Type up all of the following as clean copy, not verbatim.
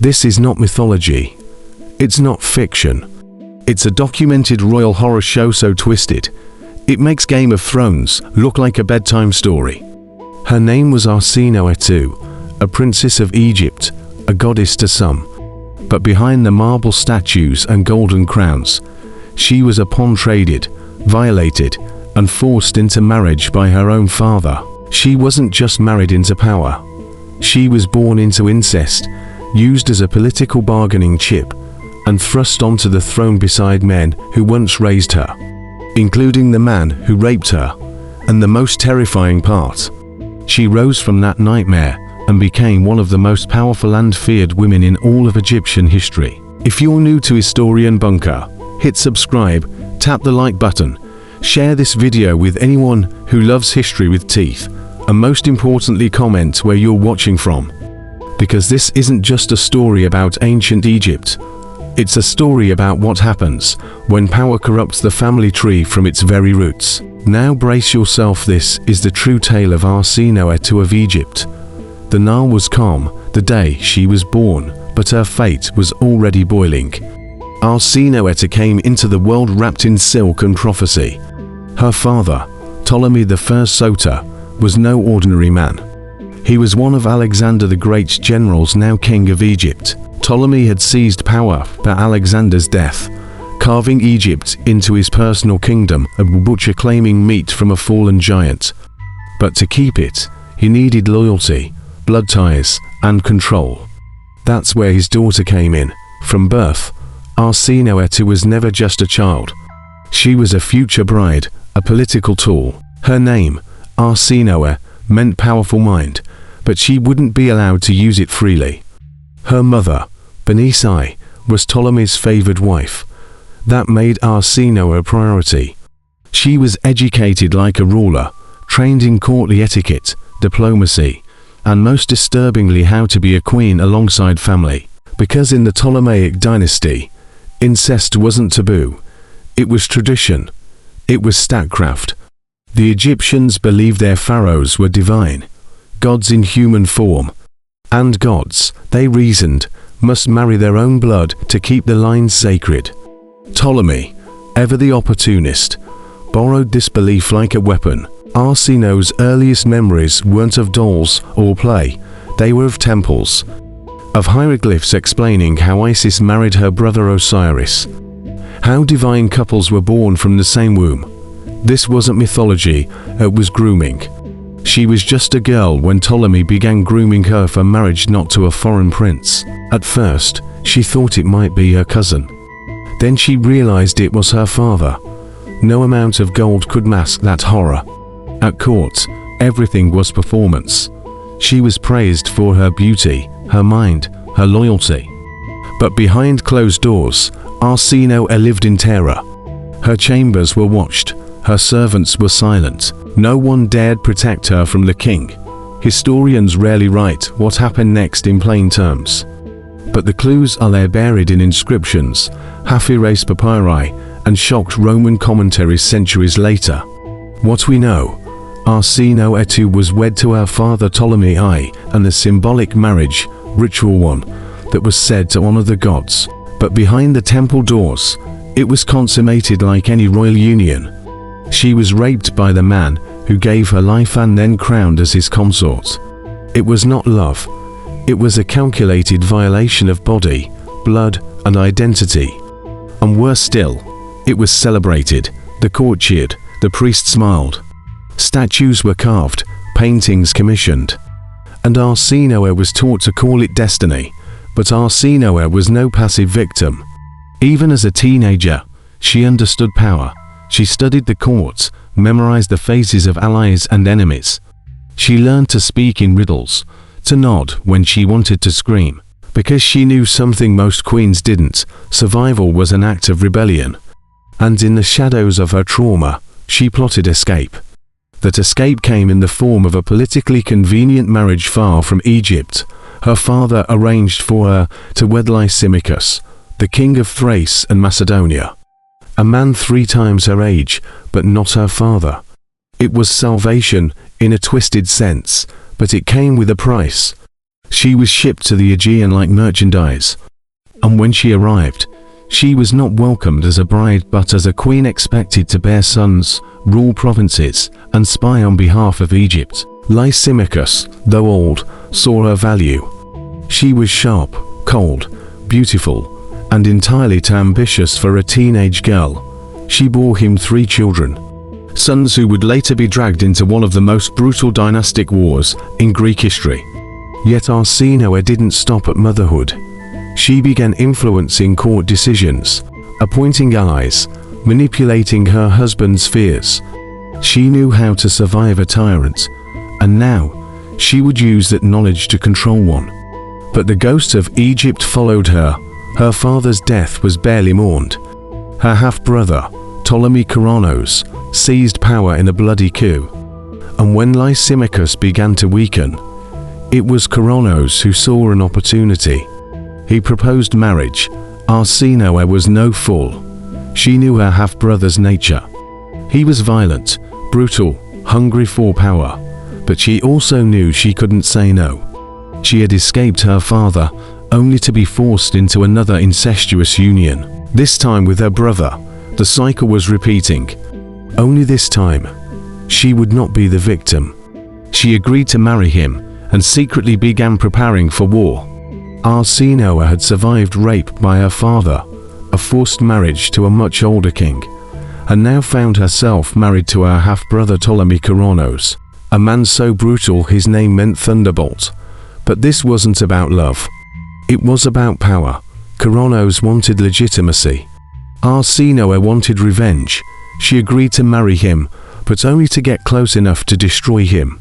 This is not mythology. It's not fiction. It's a documented royal horror show so twisted, it makes Game of Thrones look like a bedtime story. Her name was Arsinoe II, a princess of Egypt, a goddess to some. But behind the marble statues and golden crowns, she was a pawn traded, violated, and forced into marriage by her own father. She wasn't just married into power. She was born into incest, used as a political bargaining chip, and thrust onto the throne beside men who once raised her, including the man who raped her. And the most terrifying part, she rose from that nightmare and became one of the most powerful and feared women in all of Egyptian history. If you're new to Historian Bunker, hit subscribe, tap the like button, share this video with anyone who loves history with teeth, and most importantly comment where you're watching from. Because this isn't just a story about ancient Egypt. It's a story about what happens when power corrupts the family tree from its very roots. Now brace yourself, this is the true tale of Arsinoe II of Egypt. The Nile was calm the day she was born, but her fate was already boiling. Arsinoe II came into the world wrapped in silk and prophecy. Her father, Ptolemy I Soter, was no ordinary man. He was one of Alexander the Great's generals, now king of Egypt. Ptolemy had seized power by Alexander's death, carving Egypt into his personal kingdom, a butcher claiming meat from a fallen giant. But to keep it, he needed loyalty, blood ties, and control. That's where his daughter came in. From birth, Arsinoe II was never just a child. She was a future bride, a political tool. Her name, Arsinoe, meant powerful mind, but she wouldn't be allowed to use it freely. Her mother, Bernice, was Ptolemy's favored wife. That made Arsinoe a priority. She was educated like a ruler, trained in courtly etiquette, diplomacy, and most disturbingly how to be a queen alongside family. Because in the Ptolemaic dynasty, incest wasn't taboo. It was tradition. It was statecraft. The Egyptians believed their pharaohs were divine, gods in human form. And gods, they reasoned, must marry their own blood to keep the line sacred. Ptolemy, ever the opportunist, borrowed this belief like a weapon. Arsinoe's earliest memories weren't of dolls or play, they were of temples, of hieroglyphs explaining how Isis married her brother Osiris, how divine couples were born from the same womb. This wasn't mythology, it was grooming. She was just a girl when Ptolemy began grooming her for marriage, not to a foreign prince. At first, she thought it might be her cousin. Then she realized it was her father. No amount of gold could mask that horror. At court, everything was performance. She was praised for her beauty, her mind, her loyalty. But behind closed doors, Arsinoe lived in terror. Her chambers were watched, her servants were silent. No one dared protect her from the king. Historians rarely write what happened next in plain terms. But the clues are there, buried in inscriptions, half-erased papyri, and shocked Roman commentaries centuries later. What we know, Arsinoe II was wed to her father Ptolemy I, and a symbolic marriage, ritual one, that was said to honor the gods. But behind the temple doors, it was consummated like any royal union. She was raped by the man who gave her life and then crowned as his consort. It was not love. It was a calculated violation of body, blood, and identity. And worse still, it was celebrated. The court cheered, the priest smiled. Statues were carved, paintings commissioned. And Arsinoe was taught to call it destiny. But Arsinoe was no passive victim. Even as a teenager, she understood power. She studied the courts, memorized the faces of allies and enemies. She learned to speak in riddles, to nod when she wanted to scream. Because she knew something most queens didn't, survival was an act of rebellion. And in the shadows of her trauma, she plotted escape. That escape came in the form of a politically convenient marriage far from Egypt. Her father arranged for her to wed Lysimachus, the king of Thrace and Macedonia. A man 3 times her age, but not her father. It was salvation, in a twisted sense, but it came with a price. She was shipped to the Aegean like merchandise. And when she arrived, she was not welcomed as a bride but as a queen expected to bear sons, rule provinces, and spy on behalf of Egypt. Lysimachus, though old, saw her value. She was sharp, cold, beautiful, and entirely too ambitious for a teenage girl. She bore him 3 children, sons who would later be dragged into one of the most brutal dynastic wars in Greek history. Yet Arsinoe didn't stop at motherhood. She began influencing court decisions, appointing allies, manipulating her husband's fears. She knew how to survive a tyrant, and now she would use that knowledge to control one. But the ghost of Egypt followed her. Her father's death was barely mourned. Her half-brother, Ptolemaic, seized power in a bloody coup. And when Lysimachus began to weaken, it was Kronos who saw an opportunity. He proposed marriage. Arsinoe was no fool. She knew her half-brother's nature. He was violent, brutal, hungry for power, but she also knew she couldn't say no. She had escaped her father, only to be forced into another incestuous union. This time with her brother, the cycle was repeating. Only this time, she would not be the victim. She agreed to marry him, and secretly began preparing for war. Arsinoe had survived rape by her father, a forced marriage to a much older king, and now found herself married to her half-brother Ptolemaic, a man so brutal his name meant thunderbolt. But this wasn't about love. It was about power. Kronos wanted legitimacy. Arsinoe wanted revenge. She agreed to marry him, but only to get close enough to destroy him.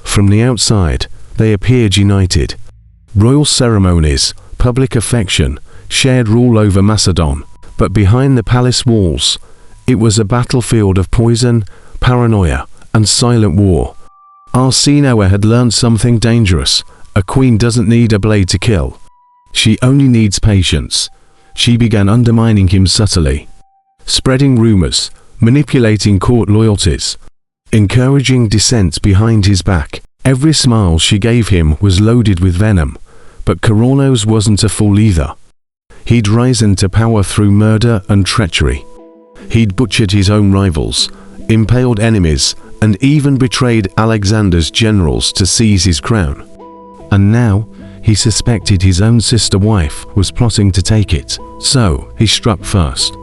From the outside, they appeared united. Royal ceremonies, public affection, shared rule over Macedon. But behind the palace walls, it was a battlefield of poison, paranoia, and silent war. Arsinoe had learned something dangerous. A queen doesn't need a blade to kill. She only needs patience. She began undermining him subtly, spreading rumors, manipulating court loyalties, encouraging dissent behind his back. Every smile she gave him was loaded with venom. But Kronos wasn't a fool either. He'd risen to power through murder and treachery. He'd butchered his own rivals, impaled enemies, and even betrayed Alexander's generals to seize his crown. And now, he suspected his own sister wife was plotting to take it, so he struck first.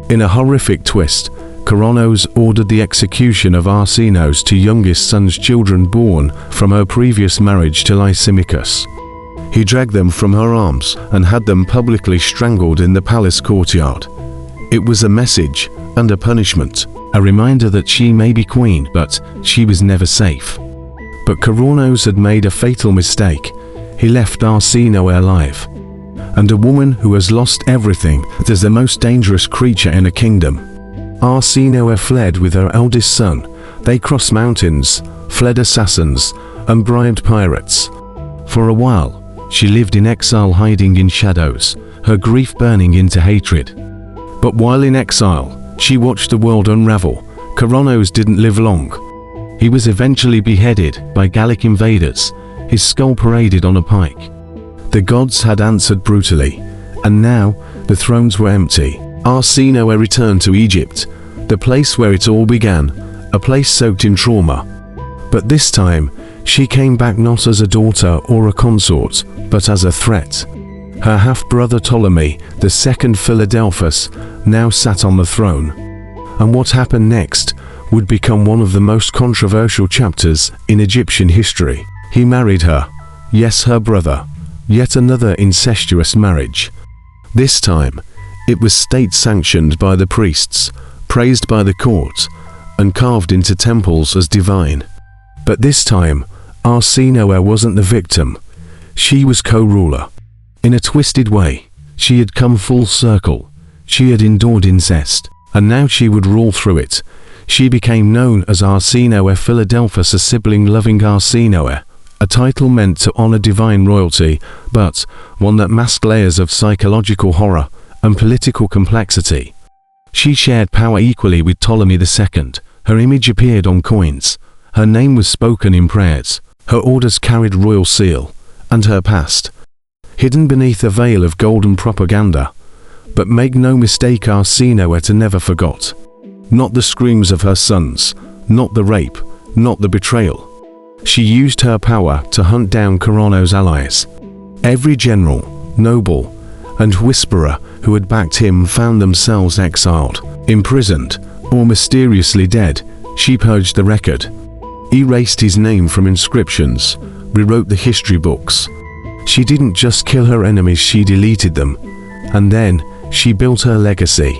In a horrific twist, Kronos ordered the execution of Arsinoe's 2 youngest sons' children born from her previous marriage to Lysimachus. He dragged them from her arms and had them publicly strangled in the palace courtyard. It was a message and a punishment, a reminder that she may be queen, but she was never safe. But Kronos had made a fatal mistake. He left Arsinoe alive. And a woman who has lost everything is the most dangerous creature in a kingdom. Arsinoe fled with her eldest son. They crossed mountains, fled assassins, and bribed pirates. For a while, she lived in exile, hiding in shadows, her grief burning into hatred. But while in exile, she watched the world unravel. Kronos didn't live long. He was eventually beheaded by Gallic invaders, his skull paraded on a pike. The gods had answered brutally, and now the thrones were empty. Arsinoe returned to Egypt, the place where it all began, a place soaked in trauma. But this time, she came back not as a daughter or a consort, but as a threat. Her half-brother Ptolemy II Philadelphus now sat on the throne. And what happened next would become one of the most controversial chapters in Egyptian history. He married her, yes, her brother, yet another incestuous marriage. This time, it was state-sanctioned by the priests, praised by the court, and carved into temples as divine. But this time, Arsinoe wasn't the victim. She was co-ruler. In a twisted way, she had come full circle. She had endured incest, and now she would rule through it. She became known as Arsinoe Philadelphus, a sibling-loving Arsinoe, a title meant to honor divine royalty, but one that masked layers of psychological horror and political complexity. She shared power equally with Ptolemy II. Her image appeared on coins. Her name was spoken in prayers. Her orders carried royal seal, and her past, hidden beneath a veil of golden propaganda. But make no mistake, Arsinoe never forgot. Not the screams of her sons, not the rape, not the betrayal. She used her power to hunt down Corono's allies. Every general, noble, and whisperer who had backed him found themselves exiled, imprisoned, or mysteriously dead. She purged the record, erased his name from inscriptions, rewrote the history books. She didn't just kill her enemies, she deleted them. And then, she built her legacy.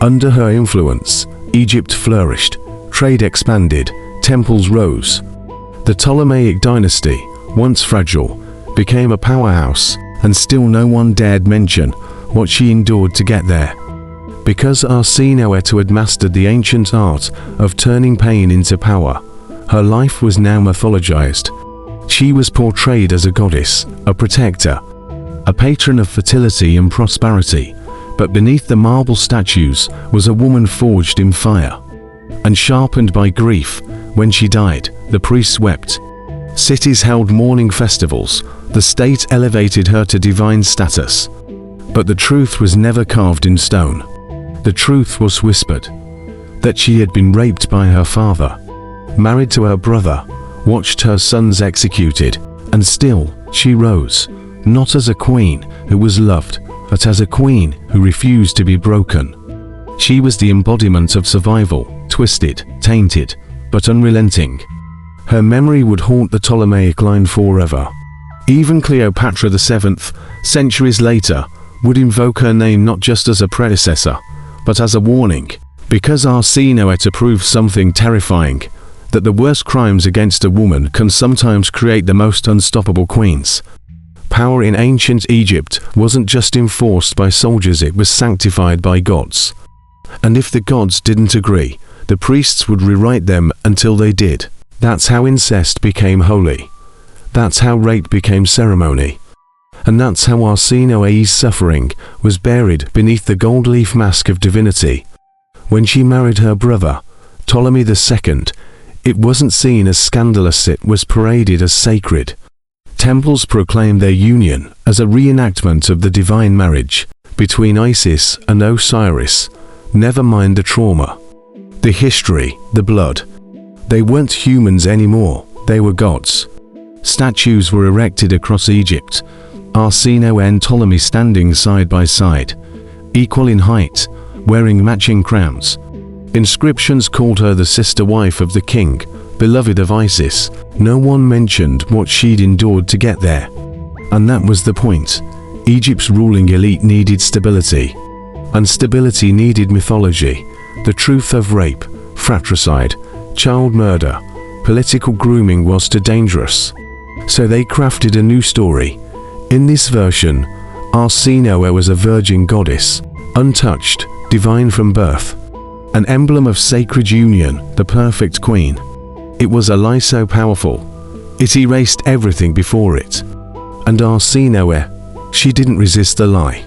Under her influence, Egypt flourished, trade expanded, temples rose. The Ptolemaic dynasty, once fragile, became a powerhouse, and still no one dared mention what she endured to get there. Because Arsinoe had mastered the ancient art of turning pain into power, her life was now mythologized. She was portrayed as a goddess, a protector, a patron of fertility and prosperity, but beneath the marble statues was a woman forged in fire and sharpened by grief. When she died, the priests wept. Cities held mourning festivals. The state elevated her to divine status. But the truth was never carved in stone. The truth was whispered, that she had been raped by her father, married to her brother, watched her sons executed, and still she rose, not as a queen who was loved, but as a queen who refused to be broken. She was the embodiment of survival, twisted, tainted, but unrelenting. Her memory would haunt the Ptolemaic line forever. Even Cleopatra VII, centuries later, would invoke her name not just as a predecessor, but as a warning, because Arsinoe proved something terrifying, that the worst crimes against a woman can sometimes create the most unstoppable queens. Power in ancient Egypt wasn't just enforced by soldiers, it was sanctified by gods. And if the gods didn't agree, the priests would rewrite them until they did. That's how incest became holy. That's how rape became ceremony. And that's how Arsinoe's suffering was buried beneath the gold leaf mask of divinity. When she married her brother, Ptolemy II, it wasn't seen as scandalous, it was paraded as sacred. Temples proclaimed their union as a reenactment of the divine marriage between Isis and Osiris. Never mind the trauma, the history, the blood. They weren't humans anymore, they were gods. Statues were erected across Egypt, Arsinoe and Ptolemy standing side by side, equal in height, wearing matching crowns. Inscriptions called her the sister wife of the king, beloved of Isis. No one mentioned what she'd endured to get there. And that was the point. Egypt's ruling elite needed stability. And stability needed mythology. The truth of rape, fratricide, child murder, political grooming was too dangerous. So they crafted a new story. In this version, Arsinoe was a virgin goddess, untouched, divine from birth. An emblem of sacred union, the perfect queen. It was a lie so powerful, it erased everything before it. And Arsinoe, she didn't resist the lie.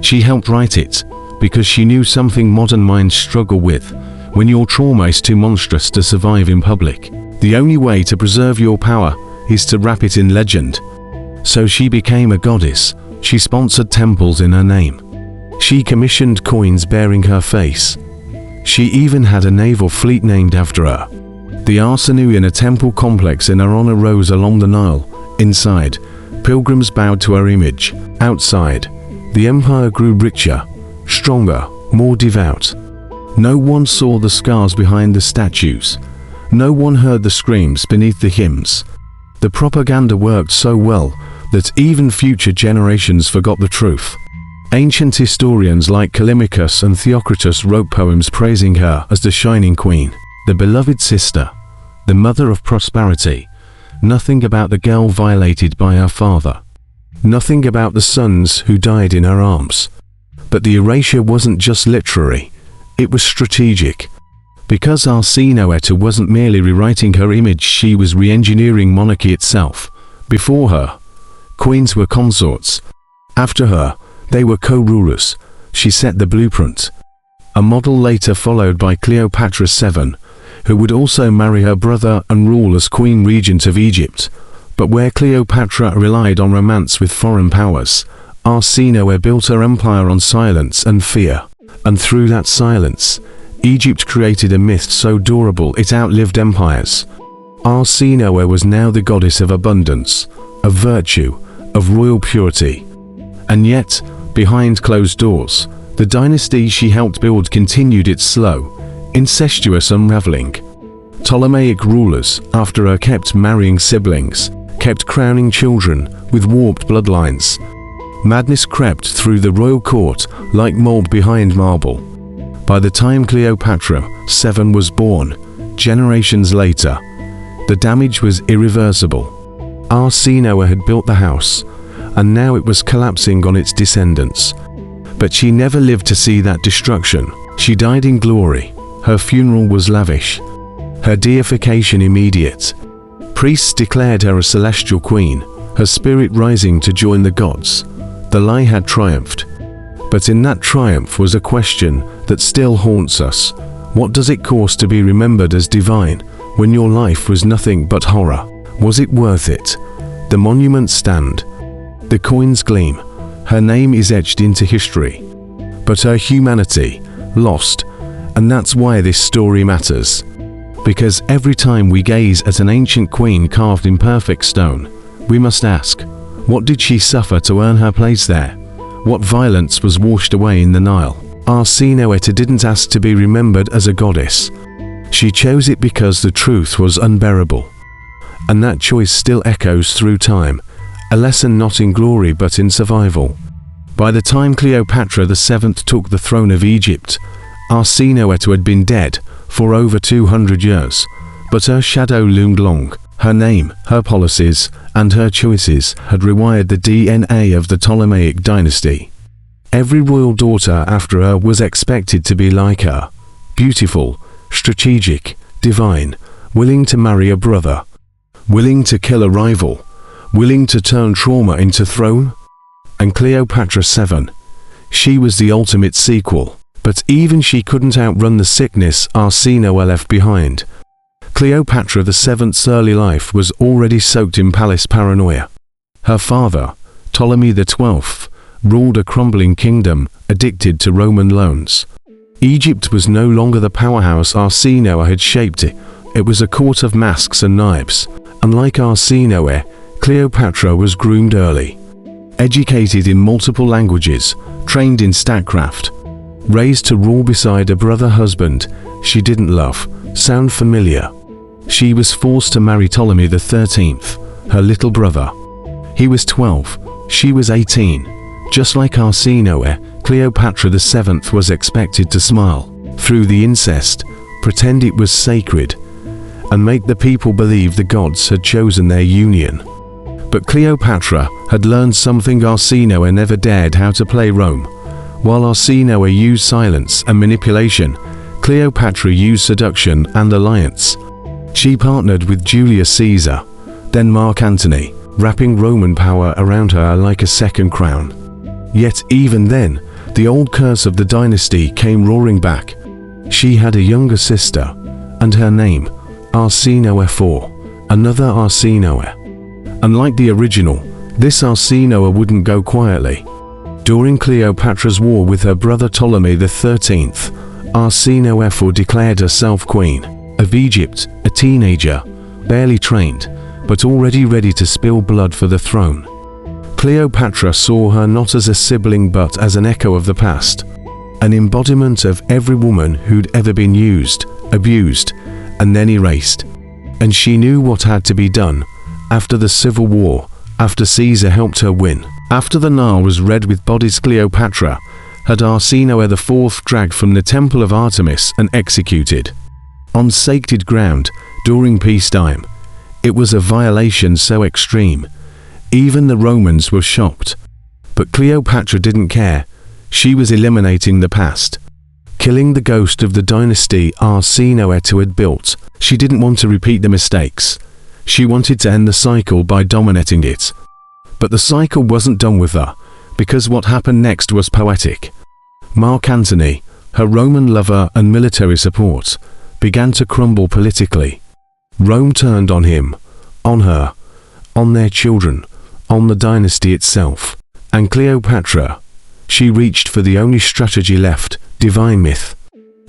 She helped write it, because she knew something modern minds struggle with. When your trauma is too monstrous to survive in public, the only way to preserve your power is to wrap it in legend. So she became a goddess. She sponsored temples in her name. She commissioned coins bearing her face. She even had a naval fleet named after her. The Arsinoe in a temple complex in her honor rose along the Nile. Inside, pilgrims bowed to her image. Outside, the empire grew richer, stronger, more devout. No one saw the scars behind the statues. No one heard the screams beneath the hymns. The propaganda worked so well that even future generations forgot the truth. Ancient historians like Callimachus and Theocritus wrote poems praising her as the shining queen, the beloved sister, the mother of prosperity. Nothing about the girl violated by her father. Nothing about the sons who died in her arms. But the erasure wasn't just literary, it was strategic. Because Arsinoe wasn't merely rewriting her image, she was re-engineering monarchy itself. Before her, queens were consorts. After her, they were co-rulers. She set the blueprint. A model later followed by Cleopatra VII, who would also marry her brother and rule as Queen Regent of Egypt. But where Cleopatra relied on romance with foreign powers, Arsinoe built her empire on silence and fear. And through that silence, Egypt created a myth so durable it outlived empires. Arsinoe was now the goddess of abundance, of virtue, of royal purity. And yet, behind closed doors, the dynasty she helped build continued its slow, incestuous unraveling. Ptolemaic rulers, after her, kept marrying siblings, kept crowning children with warped bloodlines. Madness crept through the royal court like mold behind marble. By the time Cleopatra VII was born, generations later, the damage was irreversible. Arsinoe had built the house, and now it was collapsing on its descendants. But she never lived to see that destruction. She died in glory. Her funeral was lavish, her deification immediate. Priests declared her a celestial queen, her spirit rising to join the gods. The lie had triumphed. But in that triumph was a question that still haunts us. What does it cost to be remembered as divine when your life was nothing but horror? Was it worth it? The monuments stand. The coins gleam. Her name is etched into history. But her humanity, lost. And that's why this story matters. Because every time we gaze at an ancient queen carved in perfect stone, we must ask, what did she suffer to earn her place there? What violence was washed away in the Nile? Arsinoe didn't ask to be remembered as a goddess. She chose it because the truth was unbearable. And that choice still echoes through time, a lesson not in glory but in survival. By the time Cleopatra VII took the throne of Egypt, Arsinoe had been dead for over 200 years, but her shadow loomed long. Her name, her policies, and her choices had rewired the DNA of the Ptolemaic dynasty. Every royal daughter after her was expected to be like her, beautiful, strategic, divine, willing to marry a brother, willing to kill a rival, willing to turn trauma into throne. And Cleopatra VII, she was the ultimate sequel. But even she couldn't outrun the sickness Arsinoe left behind. Cleopatra VII's early life was already soaked in palace paranoia. Her father, Ptolemy XII, ruled a crumbling kingdom addicted to Roman loans. Egypt was no longer the powerhouse Arsinoe had shaped it. It was a court of masks and knives. Unlike Arsinoe, Cleopatra was groomed early. Educated in multiple languages, trained in statecraft, raised to rule beside a brother husband she didn't love. Sound familiar? She was forced to marry Ptolemy XIII, her little brother. He was 12, she was 18. Just like Arsinoe, Cleopatra VII was expected to smile through the incest, pretend it was sacred, and make the people believe the gods had chosen their union. But Cleopatra had learned something Arsinoe never dared: how to play Rome. While Arsinoe used silence and manipulation, Cleopatra used seduction and alliance. She partnered with Julius Caesar, then Mark Antony, wrapping Roman power around her like a second crown. Yet even then, the old curse of the dynasty came roaring back. She had a younger sister, and her name, Arsinoe IV, another Arsinoe. Unlike the original, this Arsinoe wouldn't go quietly. During Cleopatra's war with her brother Ptolemy XIII, Arsinoe IV declared herself Queen of Egypt, a teenager, barely trained, but already ready to spill blood for the throne. Cleopatra saw her not as a sibling but as an echo of the past, an embodiment of every woman who'd ever been used, abused, and then erased. And she knew what had to be done. After the civil war, after Caesar helped her win, after the Nile was red with bodies, Cleopatra had Arsinoe IV dragged from the temple of Artemis and executed. On sacred ground, during peacetime. It was a violation so extreme. Even the Romans were shocked. But Cleopatra didn't care. She was eliminating the past, killing the ghost of the dynasty Arsinoe II had built. She didn't want to repeat the mistakes. She wanted to end the cycle by dominating it. But the cycle wasn't done with her, because what happened next was poetic. Mark Antony, her Roman lover and military support, began to crumble politically. Rome turned on him, on her. on their children, on the dynasty itself. And Cleopatra, she reached for the only strategy left, divine myth.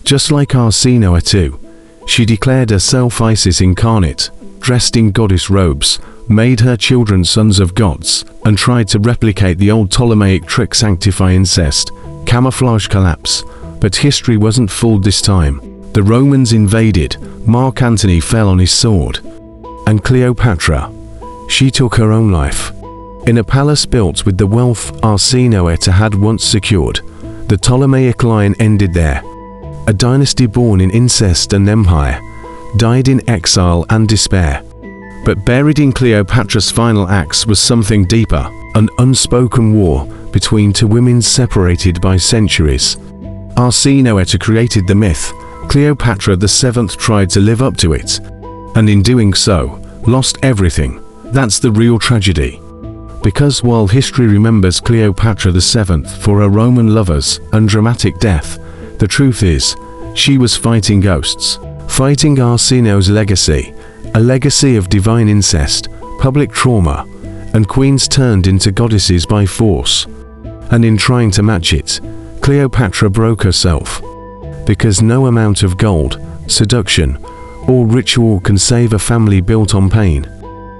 Just like Arsinoe II, she declared herself Isis incarnate, dressed in goddess robes, made her children sons of gods, and tried to replicate the old Ptolemaic trick, sanctify incest, camouflage collapse. But history wasn't fooled this time. The Romans invaded, Mark Antony fell on his sword. And Cleopatra, she took her own life. In a palace built with the wealth Arsinoe II had once secured, the Ptolemaic line ended there. A dynasty born in incest and empire, died in exile and despair. But buried in Cleopatra's final acts was something deeper, an unspoken war between two women separated by centuries. Arsinoe II created the myth, Cleopatra VII tried to live up to it, and in doing so, lost everything. That's the real tragedy. Because while history remembers Cleopatra VII for her Roman lovers and dramatic death, the truth is, she was fighting ghosts, fighting Arsinoe's legacy, a legacy of divine incest, public trauma, and queens turned into goddesses by force. And in trying to match it, Cleopatra broke herself. Because no amount of gold, seduction, or ritual can save a family built on pain.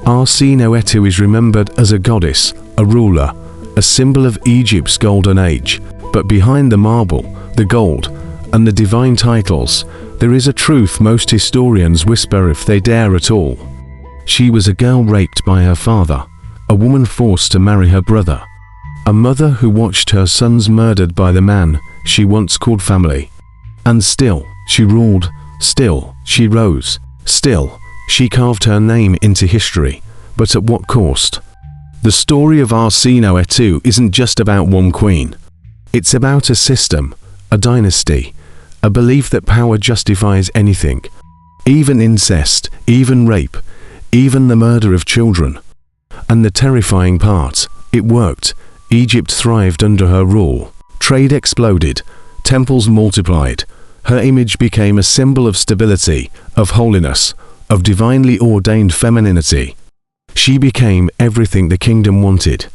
Arsinoe II is remembered as a goddess, a ruler, a symbol of Egypt's golden age. But behind the marble, the gold, and the divine titles, there is a truth most historians whisper if they dare at all. She was a girl raped by her father, a woman forced to marry her brother, a mother who watched her sons murdered by the man she once called family. And still, she ruled, still, she rose, still, she carved her name into history, but at what cost? The story of Arsinoe II isn't just about one queen. It's about a system, a dynasty, a belief that power justifies anything, even incest, even rape, even the murder of children. And the terrifying part, it worked. Egypt thrived under her rule. Trade exploded, temples multiplied. Her image became a symbol of stability, of holiness, of divinely ordained femininity. She became everything the kingdom wanted.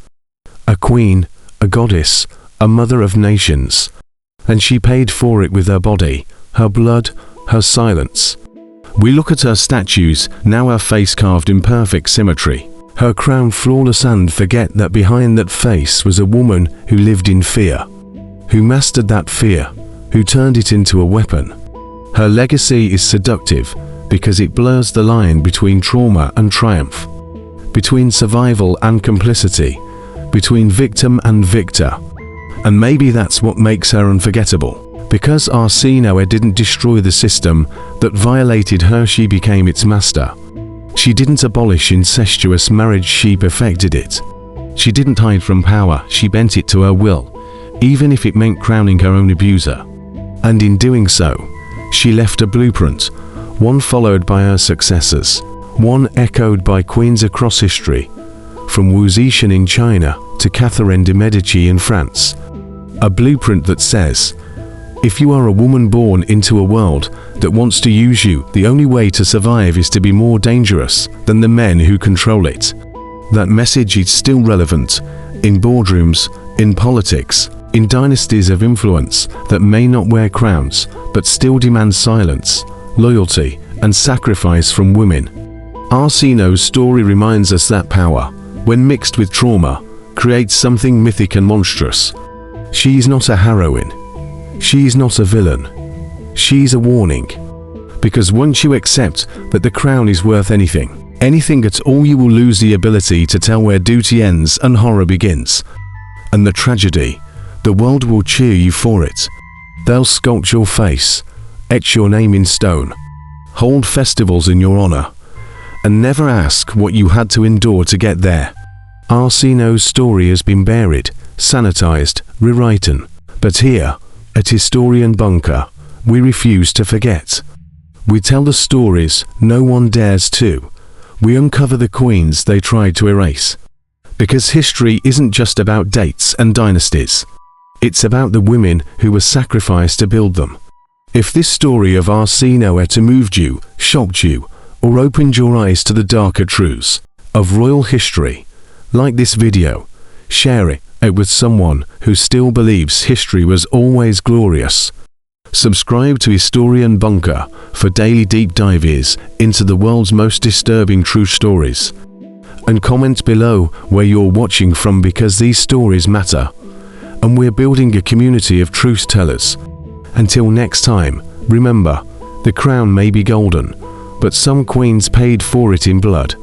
A queen, a goddess, a mother of nations. And she paid for it with her body, her blood, her silence. We look at her statues, now her face carved in perfect symmetry, her crown flawless, and forget that behind that face was a woman who lived in fear, who mastered that fear, who turned it into a weapon. Her legacy is seductive because it blurs the line between trauma and triumph, between survival and complicity, between victim and victor. And maybe that's what makes her unforgettable. Because Arsinoe didn't destroy the system that violated her, she became its master. She didn't abolish incestuous marriage, she perfected it. She didn't hide from power, she bent it to her will, even if it meant crowning her own abuser. And in doing so, she left a blueprint, one followed by her successors, one echoed by queens across history, from Wu Zetian in China to Catherine de' Medici in France. A blueprint that says, if you are a woman born into a world that wants to use you, the only way to survive is to be more dangerous than the men who control it. That message is still relevant in boardrooms, in politics, in dynasties of influence that may not wear crowns but still demand silence, loyalty, and sacrifice from women. Arsinoe's story reminds us that power, when mixed with trauma, creates something mythic and monstrous. She's not a heroine. She's not a villain. She's a warning. Because once you accept that the crown is worth anything at all, you will lose the ability to tell where duty ends and horror begins. And the tragedy, the world will cheer you for it. They'll sculpt your face, etch your name in stone, hold festivals in your honor, and never ask what you had to endure to get there. Arsinoe's story has been buried, sanitized, rewritten, but here, at Historian Bunker, we refuse to forget. We tell the stories no one dares to. We uncover the queens they tried to erase. Because history isn't just about dates and dynasties. It's about the women who were sacrificed to build them. If this story of Arsinoe II moved you, shocked you, or opened your eyes to the darker truths, of royal history. Like this video, share it with someone who still believes history was always glorious. Subscribe to Historian Bunker for daily deep dives into the world's most disturbing true stories. And comment below where you're watching from, because these stories matter. And we're building a community of truth tellers. Until next time, remember, the crown may be golden, but some queens paid for it in blood.